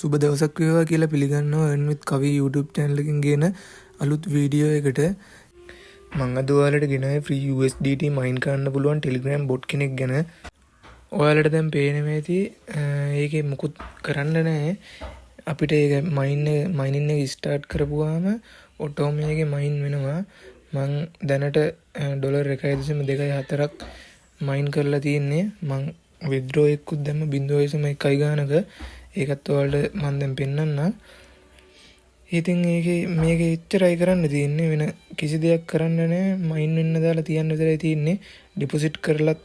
සුබ දවසක් වේවා කියලා පිළිගන්නවා earn with kavi YouTube channel එකකින් ගේන අලුත් වීඩියෝ එකට. මම අද ඔයාලට ගෙනාවේ free USDT mine කරන්න පුළුවන් Telegram bot කෙනෙක් ගැන. ඔයාලට දැන් පේනවා ඇති ඒකේ මුකුත් කරන්න නැහැ. අපිට ඒක mining එක start කරපුවාම ඔටෝමේටික් mine වෙනවා. මම දැනට $1.2.4ක් mine කරලා තියෙන්නේ. මම withdraw එකකුත් දැම්ම 0.1 ගානක. ඒකත් ඔයාලට මම දැන් පෙන්නන්න. ඉතින් මේකේ එච්චරයි කරන්න තියෙන්නේ, වෙන කිසි දෙයක් කරන්න නැහැ. මයින් වෙන්න දාලා තියන්න විතරයි තියෙන්නේ. ඩිපොසිට් කරලත්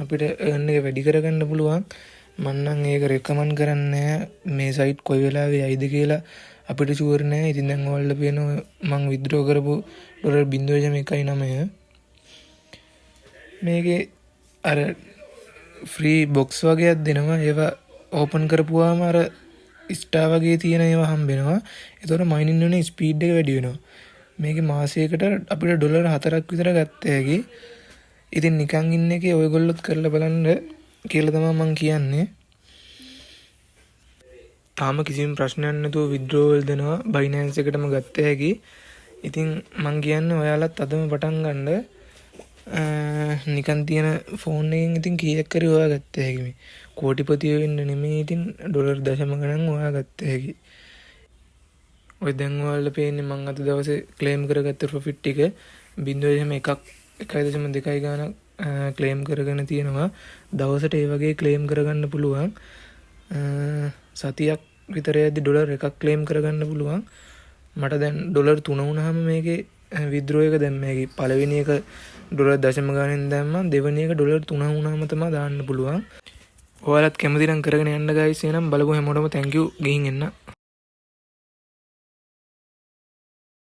අපිට earn එක වැඩි කරගන්න පුළුවන්. මම නම් ඒක රෙකමන්ඩ් කරන්නේ මේ සයිට් කොයි වෙලාවෙ යයිද කියලා අපිට ෂුවර් නැහැ. ඉතින් දැන් ඔයාලට පේනවා මම withdraw කරපු $0.1.9. මේකේ අර ෆ්‍රී බොක්ස් වගේක් දෙනවා. ඒවා ඕපන් කරපුවාම අර ස්ටාර් වගේ තියෙන ඒවා හම්බෙනවා. ඒතකොට මයිනින් වෙන ස්පීඩ් එක වැඩි වෙනවා. මේකේ මාසයකට අපිට $4ක් විතර ගත්ත හැකි. ඉතින් නිකන් ඉන්න එකේ ඔයගොල්ලොත් කරලා බලන්න කියලා තමයි මම කියන්නේ. තාම කිසිම ප්‍රශ්නයක් නැතුව withdrawal දෙනවා. Binance එකටම ගත්ත හැකි. ඉතින් මම කියන්නේ ඔයාලත් අදම පටන් ගන්න. නිකන් තියෙන ෆෝන් එකෙන් ඉතින් කීයක් හරි ඔයා ගත්ත හැකි. මේ කෝටිපතියෝ වෙන්න නෙමෙයි. ඉතින් ඩොලර් දශම ගණන් ඔයා ගත්ත හැකි. ඔය දැන් ඔයාලට පේන්නේ මම අද දවසේ ක්ලේම් කරගත්ත ප්‍රොෆිට් ටික 1.2 ගානක් ක්ලේම් කරගෙන තියෙනවා. දවසට ඒ වගේ ක්ලේම් කරගන්න පුළුවන්. සතියක් විතර යද්දි $1ක් ක්ලේම් කරගන්න පුළුවන්. මට දැන් $3 වුණාම මේකේ withdraw එක දැන් මේකේ පළවෙනි එක $0.1 ගානෙන් දැම්මම දෙවෙනි එක $3 වුණාම තමයි දාන්න පුළුවන්. ඔයාලත් කැමති නම් කරගෙන යන්න guys. එහෙනම් බලමු හැමෝටම thank you ගිහින් එන්න.